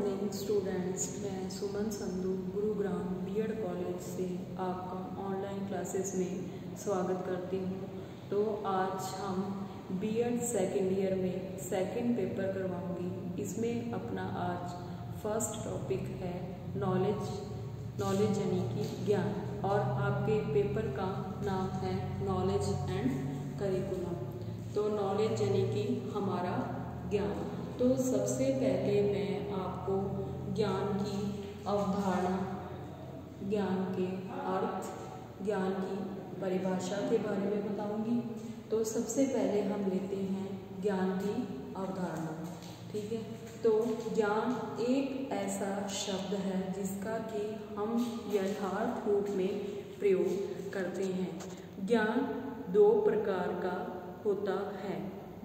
Morning students, मैं सुमन Sandhu Gurugram BEd college से आपका ऑनलाइन क्लासेस में स्वागत करती हूँ। तो आज हम बीएड सेकेंड ईयर में सेकंड पेपर करवाऊँगी। इसमें अपना आज फर्स्ट टॉपिक है नॉलेज यानी कि ज्ञान, और आपके पेपर का नाम है नॉलेज एंड करिकुलम। तो नॉलेज यानी कि हमारा ज्ञान। तो सबसे पहले मैं आपको ज्ञान की अवधारणा, ज्ञान के अर्थ, ज्ञान की परिभाषा के बारे में बताऊंगी। तो सबसे पहले हम लेते हैं ज्ञान की अवधारणा, ठीक है। तो ज्ञान एक ऐसा शब्द है जिसका कि हम यथार्थ रूप में प्रयोग करते हैं। ज्ञान दो प्रकार का होता है,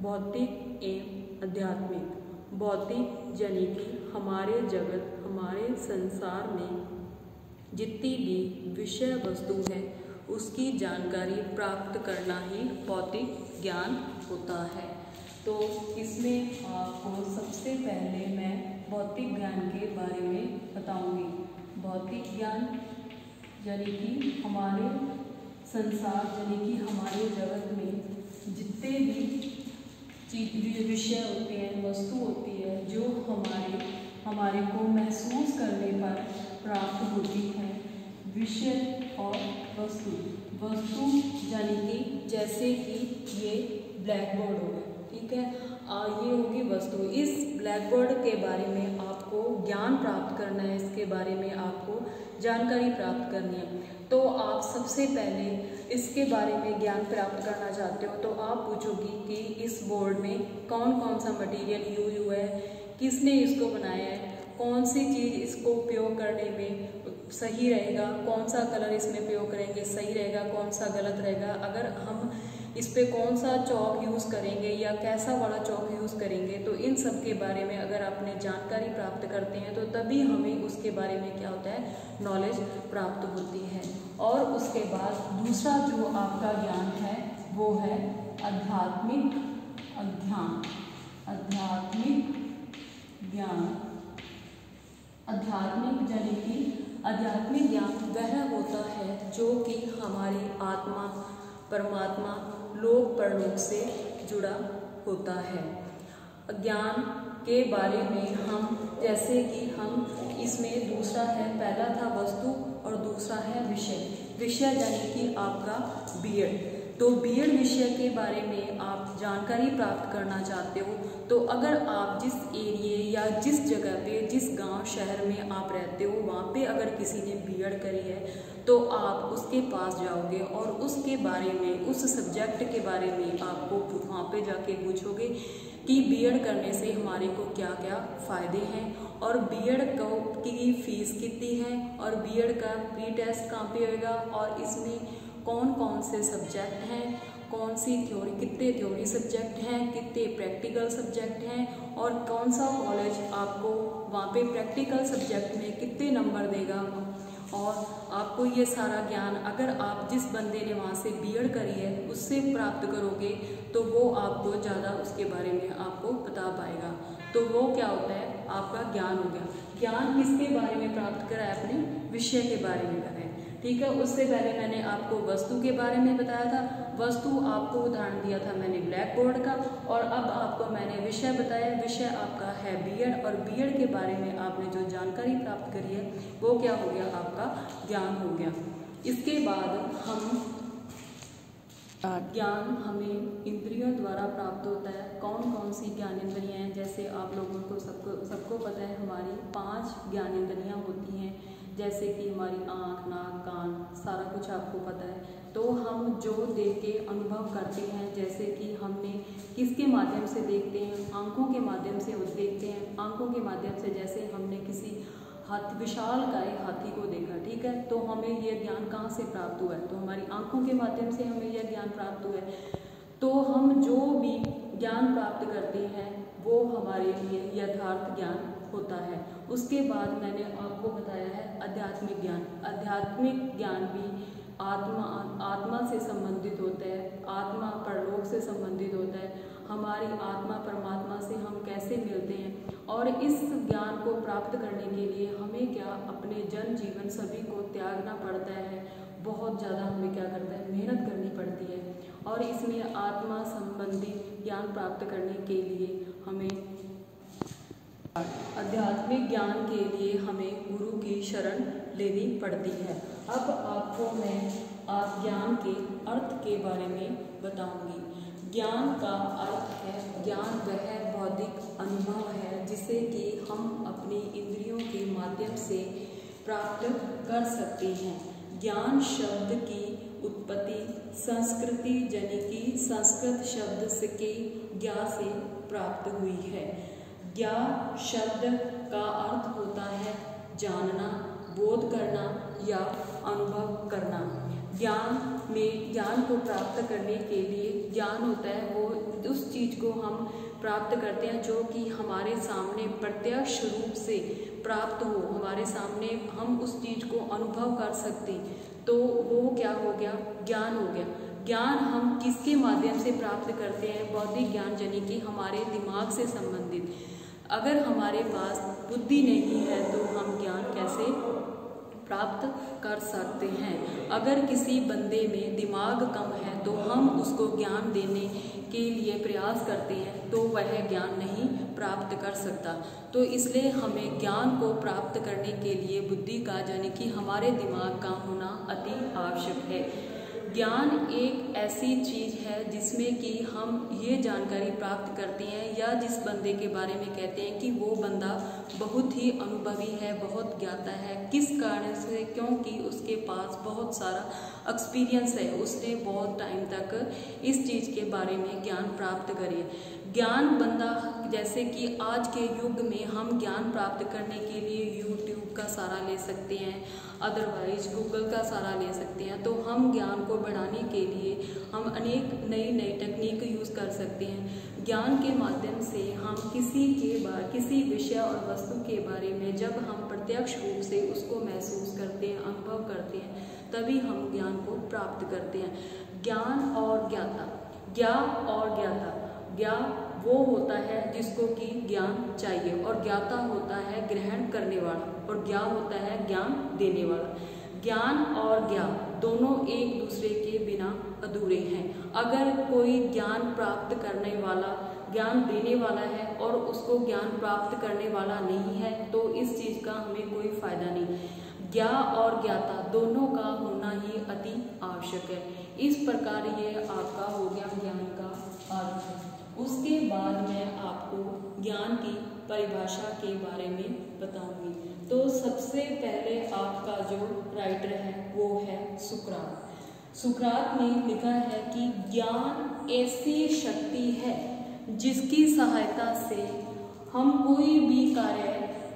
भौतिक एवं आध्यात्मिक। भौतिक यानी कि हमारे जगत, हमारे संसार में जितनी भी विषय वस्तु है उसकी जानकारी प्राप्त करना ही भौतिक ज्ञान होता है। तो इसमें आपको सबसे पहले मैं भौतिक ज्ञान के बारे में बताऊंगी। भौतिक ज्ञान यानी कि हमारे संसार यानी कि हमारे जगत में जितने भी विषय होते हैं, वस्तु होती है, जो हमारे को महसूस करने पर प्राप्त होती है। विषय और वस्तु यानी कि जैसे कि ये ब्लैक बोर्ड हो गया, ठीक है। ये होगी वस्तु। इस ब्लैक बोर्ड के बारे में आपको ज्ञान प्राप्त करना है, इसके बारे में आपको जानकारी प्राप्त करनी है। तो आप सबसे पहले इसके बारे में ज्ञान प्राप्त करना चाहते हो तो आप पूछोगी कि इस बोर्ड में कौन कौन सा मटेरियल यूज हुआ है, किसने इसको बनाया है, कौन सी चीज़ इसको उपयोग करने में सही रहेगा, कौन सा कलर इसमें प्रयोग करेंगे सही रहेगा, कौन सा गलत रहेगा, अगर हम इस पे कौन सा चौक यूज़ करेंगे या कैसा वाला चौक यूज़ करेंगे। तो इन सब के बारे में अगर आपने जानकारी प्राप्त करते हैं तो तभी हमें उसके बारे में क्या होता है, नॉलेज प्राप्त होती है। और उसके बाद दूसरा जो आपका ज्ञान है वो है आध्यात्मिक ज्ञान। आध्यात्मिक यानी कि आध्यात्मिक ज्ञान वह होता है जो कि हमारी आत्मा, परमात्मा, लोक परलोक से जुड़ा होता है। ज्ञान के बारे में हम जैसे कि हम इसमें दूसरा है, पहला था वस्तु और दूसरा है विषय यानी कि आपका बीएड। तो बीएड विषय के बारे में आप जानकारी प्राप्त करना चाहते हो तो अगर आप जिस एरिए या जिस जगह पे, जिस गांव शहर में आप रहते हो वहाँ पे अगर किसी ने बीएड करी है तो आप उसके पास जाओगे और उसके बारे में, उस सब्जेक्ट के बारे में आपको वहाँ पे जाके पूछोगे कि बीएड करने से हमारे को क्या क्या फ़ायदे हैं और बीएड की फ़ीस कितनी है और बीएड का प्री टेस्ट कहाँ पे होगा और इसमें कौन कौन से सब्जेक्ट हैं, कौन सी थ्योरी, कितने थ्योरी सब्जेक्ट हैं, कितने प्रैक्टिकल सब्जेक्ट हैं और कौन सा कॉलेज आपको वहाँ पे प्रैक्टिकल सब्जेक्ट में कितने नंबर देगा। और आपको ये सारा ज्ञान अगर आप जिस बंदे ने वहाँ से बीएड करी है उससे प्राप्त करोगे तो वो आपको ज़्यादा उसके बारे में आपको बता पाएगा। तो वो क्या होता है, आपका ज्ञान हो गया। ज्ञान किसके बारे में प्राप्त करा है, अपने विषय के बारे में करा है, ठीक है। उससे पहले मैंने आपको वस्तु के बारे में बताया था। वस्तु आपको उदाहरण दिया था मैंने ब्लैक बोर्ड का, और अब आपको मैंने विषय बताया। विषय आपका है बीएड, और बीएड के बारे में आपने जो जानकारी प्राप्त करी है वो क्या हो गया, आपका ज्ञान हो गया। इसके बाद हम ज्ञान हमें इंद्रियों द्वारा प्राप्त होता है। कौन कौन सी ज्ञान इंद्रियाँ हैं, जैसे आप लोगों को सबको पता है हमारी 5 ज्ञान इंद्रियाँ होती हैं, जैसे कि हमारी आँख, नाक, कान, सारा कुछ आपको पता है। तो हम जो देख के अनुभव करते हैं, जैसे कि हमने किसके माध्यम से देखते हैं, आँखों के माध्यम से देखते हैं। आँखों के माध्यम से जैसे हमने किसी विशालकाय हाथी को देखा, ठीक है, तो हमें यह ज्ञान कहाँ से प्राप्त हुआ है, तो हमारी आँखों के माध्यम से हमें यह ज्ञान प्राप्त हुआ है। तो हम जो भी ज्ञान प्राप्त करते हैं वो हमारे लिए यथार्थ ज्ञान होता है। उसके बाद मैंने आपको बताया है आध्यात्मिक ज्ञान। आध्यात्मिक ज्ञान भी आत्मा से संबंधित होता है, आत्मा परलोक से संबंधित होता है। हमारी आत्मा परमात्मा से हम कैसे मिलते हैं और इस ज्ञान को प्राप्त प्राप्त करने के लिए हमें क्या अपने जन जीवन सभी को त्यागना पड़ता है, बहुत ज़्यादा हमें क्या करता है, मेहनत करनी पड़ती है। और इसमें आत्मा संबंधी ज्ञान प्राप्त करने के लिए हमें आध्यात्मिक ज्ञान के लिए हमें गुरु की शरण लेनी पड़ती है। अब आपको मैं ज्ञान के अर्थ के बारे में बताऊंगी। ज्ञान का अर्थ है, ज्ञान वह बौद्धिक अनुभव है जिसे कि हम अपनी इंद्रियों के माध्यम से प्राप्त कर सकते हैं। ज्ञान शब्द की उत्पत्ति संस्कृति जनिकी संस्कृत शब्द के ज्ञा से प्राप्त हुई है। ज्ञा शब्द का अर्थ होता है जानना, बोध करना या अनुभव करना। ज्ञान को प्राप्त करने के लिए ज्ञान होता है वो उस चीज़ को हम प्राप्त करते हैं जो कि हमारे सामने प्रत्यक्ष रूप से प्राप्त हो, हमारे सामने हम उस चीज़ को अनुभव कर सकते, तो वो क्या हो गया, ज्ञान हो गया। ज्ञान हम किसके माध्यम से प्राप्त करते हैं, बौद्धिक ज्ञान यानी कि हमारे दिमाग से संबंधित। अगर हमारे पास बुद्धि नहीं है तो हम ज्ञान कैसे प्राप्त कर सकते हैं। अगर किसी बंदे में दिमाग कम है तो हम उसको ज्ञान देने के लिए प्रयास करते हैं तो वह ज्ञान नहीं प्राप्त कर सकता। तो इसलिए हमें ज्ञान को प्राप्त करने के लिए बुद्धि का यानी कि हमारे दिमाग का होना अति आवश्यक है। ज्ञान एक ऐसी चीज़ है जिसमें कि हम ये जानकारी प्राप्त करते हैं या जिस बंदे के बारे में कहते हैं कि वो बंदा बहुत ही अनुभवी है, बहुत ज्ञाता है। किस कारण से, क्योंकि उसके पास बहुत सारा एक्सपीरियंस है, उसने बहुत टाइम तक इस चीज़ के बारे में ज्ञान प्राप्त करे। ज्ञान बंदा, जैसे कि आज के युग में हम ज्ञान प्राप्त करने के लिए यूट्यूब का सहारा ले सकते हैं, अदरवाइज गूगल का सहारा ले सकते हैं। तो हम ज्ञान को बढ़ाने के लिए हम अनेक नई टेक्निक यूज़ कर सकते हैं। ज्ञान के माध्यम से हम किसी विषय और वस्तु के बारे में जब हम प्रत्यक्ष रूप से उसको महसूस करते हैं, अनुभव करते हैं, तभी हम ज्ञान को प्राप्त करते हैं। ज्ञान और ज्ञाता, ज्ञा और ज्ञाता। ज्ञा वो होता है जिसको कि ज्ञान चाहिए और ज्ञाता होता है ग्रहण करने वाला और ज्ञा होता है ज्ञान देने वाला। ज्ञान और ज्ञा दोनों एक दूसरे के बिना अधूरे हैं। अगर कोई ज्ञान प्राप्त करने वाला ज्ञान देने वाला है और उसको ज्ञान प्राप्त करने वाला नहीं है तो इस चीज़ का हमें कोई फायदा नहीं। ज्ञा और ज्ञाता दोनों का होना ही अति आवश्यक है। इस प्रकार ये आपका हो गया ज्ञान का अर्थ। उसके बाद मैं आपको ज्ञान की परिभाषा के बारे में बताऊंगी। तो सबसे पहले आपका जो राइटर है वो है सुकरात। सुकरात ने लिखा है कि ज्ञान ऐसी शक्ति है जिसकी सहायता से हम कोई भी कार्य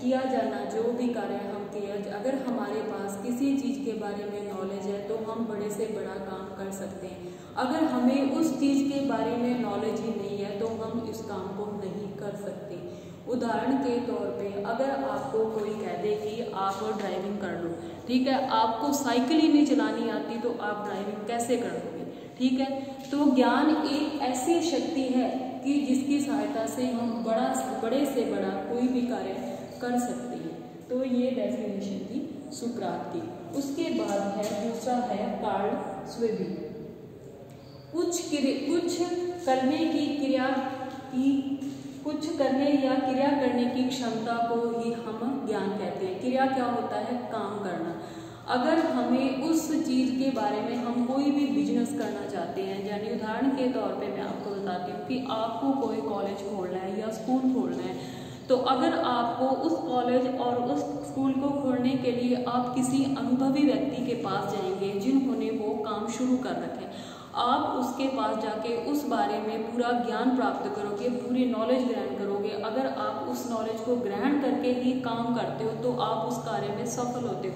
किया जाना, जो भी कार्य हम किया, अगर हमारे पास किसी चीज़ के बारे में नॉलेज है तो हम बड़े से बड़ा काम कर सकते हैं। अगर हमें उस चीज़ के बारे में नॉलेज ही नहीं है तो हम इस काम को नहीं कर सकते। उदाहरण के तौर पे अगर आपको कोई कह दे कि आप ड्राइविंग कर लो, ठीक है, आपको साइकिल ही नहीं चलानी आती तो आप ड्राइविंग कैसे कर लोगे, ठीक है। तो ज्ञान एक ऐसी शक्ति है कि जिसकी सहायता से हम बड़े से बड़ा कोई भी कार्य कर सकते हैं। तो ये डेफिनेशन थी सुकरात की। उसके बाद है दूसरा है कार्ल स्वेबिन। कुछ करने या क्रिया करने की क्षमता को ही हम ज्ञान कहते हैं। क्रिया क्या होता है, काम करना। अगर हमें उस चीज़ के बारे में हम कोई भी बिजनेस करना चाहते हैं, यानी उदाहरण के तौर पे मैं आपको बताती हूँ कि आपको कोई कॉलेज खोलना है या स्कूल खोलना है, तो अगर आपको उस कॉलेज और उस स्कूल को खोलने के लिए आप किसी अनुभवी व्यक्ति के पास जाएंगे जिन्होंने वो काम शुरू कर रखे, आप उसके पास जाके उस बारे में पूरा ज्ञान प्राप्त करोगे, पूरी नॉलेज ग्रहण करोगे। अगर आप उस नॉलेज को ग्रहण करके ही काम करते हो तो आप उस कार्य में सफल होते हो।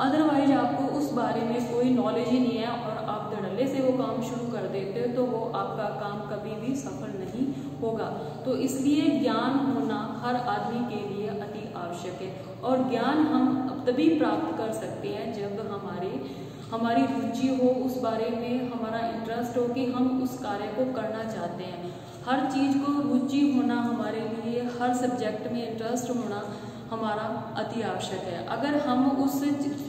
अदरवाइज आपको उस बारे में कोई नॉलेज ही नहीं है और आप धड़ल्ले से वो काम शुरू कर देते हो तो वो आपका काम कभी भी सफल नहीं होगा। तो इसलिए ज्ञान होना हर आदमी के लिए अति आवश्यक है और ज्ञान हम तभी प्राप्त कर सकते हैं जब हमारी रुचि हो उस बारे में, हमारा इंटरेस्ट हो कि हम उस कार्य को करना चाहते हैं। हर चीज़ को रुचि होना हमारे लिए, हर सब्जेक्ट में इंटरेस्ट होना हमारा अति आवश्यक है। अगर हम उस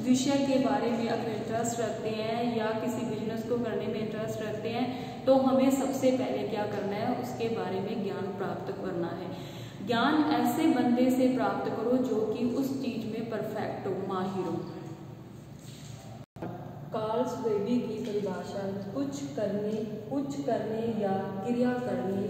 विषय के बारे में अगर इंटरेस्ट रखते हैं या किसी बिजनेस को करने में इंटरेस्ट रखते हैं तो हमें सबसे पहले क्या करना है, उसके बारे में ज्ञान प्राप्त करना है। ज्ञान ऐसे बंदे से प्राप्त करो जो कि उस चीज में परफेक्ट हो, माहिर हो। कार्ल वेबी की परिभाषा कुछ करने या क्रिया करने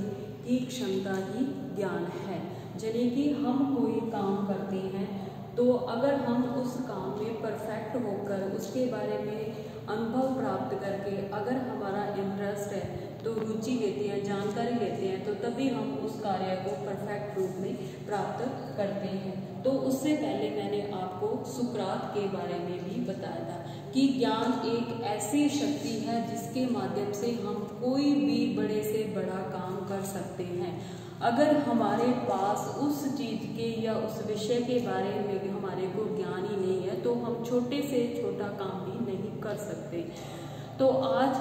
की क्षमता ही ज्ञान है। यानी कि हम कोई काम करते हैं तो अगर हम उस काम में परफेक्ट होकर उसके बारे में अनुभव प्राप्त करके अगर हमारा इंटरेस्ट है तो रुचि लेते हैं, जानकारी लेते हैं, तो तभी हम उस कार्य को परफेक्ट रूप में प्राप्त करते हैं। तो उससे पहले मैंने आपको सुकरात के बारे में भी बताया था कि ज्ञान एक ऐसी शक्ति है जिसके माध्यम से हम कोई भी बड़े से बड़ा काम कर सकते हैं। अगर हमारे पास उस चीज के या उस विषय के बारे में हमारे को ज्ञान ही नहीं है तो हम छोटे से छोटा काम भी नहीं कर सकते। तो आज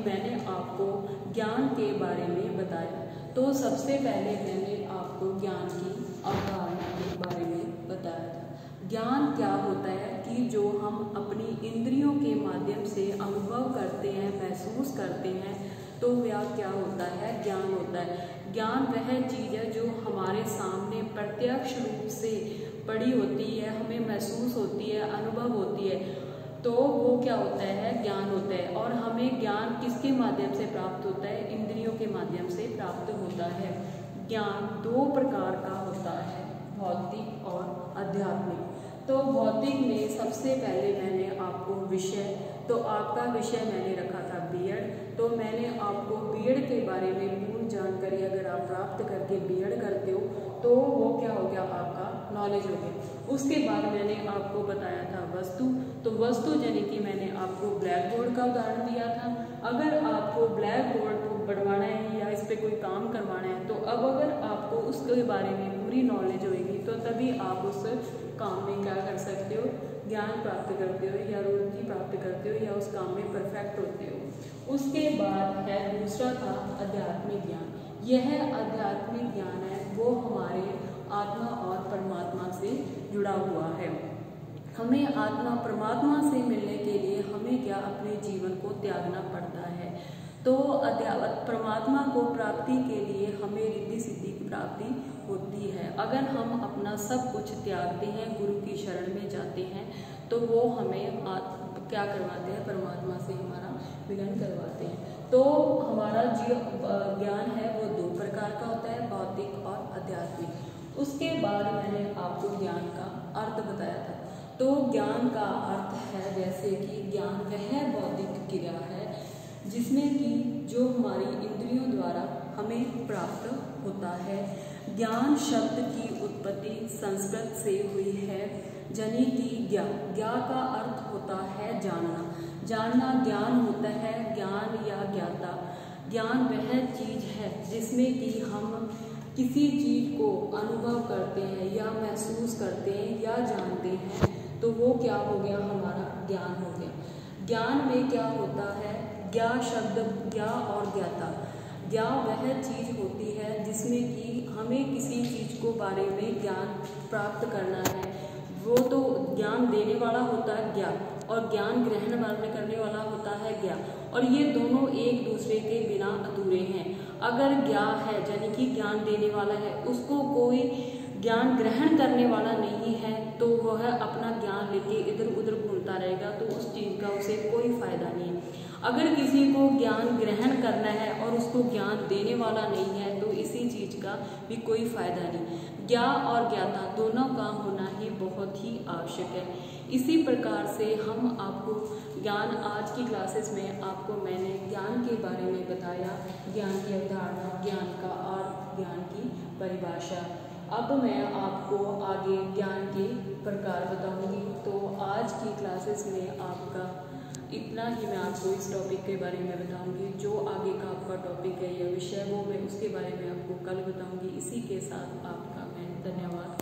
मैंने आपको ज्ञान के बारे में बताया। तो सबसे पहले मैंने आपको ज्ञान की अवधारणा के बारे में बताया था। ज्ञान क्या होता है कि जो हम अपनी इंद्रियों के माध्यम से अनुभव करते हैं, महसूस करते हैं, तो वह क्या होता है, ज्ञान होता है। ज्ञान वह चीज़ है जो हमारे सामने प्रत्यक्ष रूप से पड़ी होती है, हमें महसूस होती है, अनुभव होती है, तो वो क्या होता है, ज्ञान होता है। और हमें ज्ञान किसके माध्यम से प्राप्त होता है, इंद्रियों के माध्यम से प्राप्त होता है। ज्ञान दो प्रकार का होता है, भौतिक और आध्यात्मिक। तो भौतिक में सबसे पहले मैंने आपको विषय, तो आपका विषय मैंने रखा था बीएड, तो मैंने आपको बीएड के बारे में पूर्ण जानकारी अगर आप प्राप्त करके बीएड करते हो तो वो क्या हो गया, आपका नॉलेज हो गया। उसके बाद मैंने आपको बताया था वस्तु, तो वस्तु यानी कि मैंने आपको ब्लैक बोर्ड का उदाहरण दिया था। अगर आपको ब्लैक बोर्ड को बढ़वाना है या इस पर कोई काम करवाना है तो अब अगर आपको उसके बारे में पूरी नॉलेज होगी तो तभी आप उस काम में क्या कर सकते हो, ज्ञान प्राप्त करते हो या रुचि प्राप्त करते हो या उस काम में परफेक्ट होते हो। उसके बाद है दूसरा था आध्यात्मिक ज्ञान। यह आध्यात्मिक ज्ञान है वो हमारे आत्मा और परमात्मा से जुड़ा हुआ है। हमें आत्मा परमात्मा से मिलने के लिए हमें क्या, अपने जीवन को त्यागना पड़ता है। तो परमात्मा को प्राप्ति के लिए हमें रिद्धि सिद्धि की प्राप्ति होती है। अगर हम अपना सब कुछ त्यागते हैं, गुरु की शरण में जाते हैं, तो वो हमें क्या करवाते हैं, परमात्मा से हमारा मिलन करवाते हैं। तो हमारा जो ज्ञान है वो दो प्रकार का होता है, भौतिक और आध्यात्मिक। उसके बाद मैंने आपको ज्ञान का अर्थ बताया था। तो ज्ञान का अर्थ है जैसे कि ज्ञान वह बौद्धिक क्रिया है जिसमें कि जो हमारी इंद्रियों द्वारा हमें प्राप्त होता है। ज्ञान शब्द की उत्पत्ति संस्कृत से हुई है, यानी कि ज्ञा का अर्थ होता है जानना। जानना ज्ञान होता है, ज्ञान या ज्ञाता। ज्ञान वह चीज है जिसमें कि हम किसी चीज को अनुभव करते हैं या महसूस करते हैं या जानते हैं, तो वो क्या हो गया, हमारा ज्ञान हो गया। ज्ञान में क्या होता है, ज्ञा शब्द, ज्ञा और ज्ञाता। ज्ञा वह चीज होती है जिसमें कि हमें किसी चीज को बारे में ज्ञान प्राप्त करना है, वो तो ज्ञान देने वाला होता है ज्ञा, और ज्ञान ग्रहण करने वाला होता है ज्ञा, और ये दोनों एक दूसरे के बिना अधूरे हैं। अगर ज्ञा है यानी कि ज्ञान देने वाला है, उसको कोई ज्ञान ग्रहण करने वाला नहीं है तो वह अपना ज्ञान लेके इधर उधर घूमता रहेगा, तो उस चीज का उसे कोई फायदा नहीं है। अगर किसी को ज्ञान ग्रहण करना है और उसको ज्ञान देने वाला नहीं है तो इसी चीज का भी कोई फायदा नहीं। ज्ञा और ज्ञाता दोनों का होना ही बहुत ही आवश्यक है। इसी प्रकार से हम आपको ज्ञान, आज की क्लासेस में आपको मैंने ज्ञान के बारे में बताया, ज्ञान की अवधारणा, ज्ञान का अर्थ, ज्ञान की परिभाषा। अब मैं आपको आगे ज्ञान के प्रकार बताऊंगी। तो आज की क्लासेस में आपका इतना ही मैं आपको इस टॉपिक के बारे में बताऊंगी। जो आगे का आपका टॉपिक है या विषय वो मैं उसके बारे में आपको कल बताऊंगी। इसी के साथ आपका मैं धन्यवाद।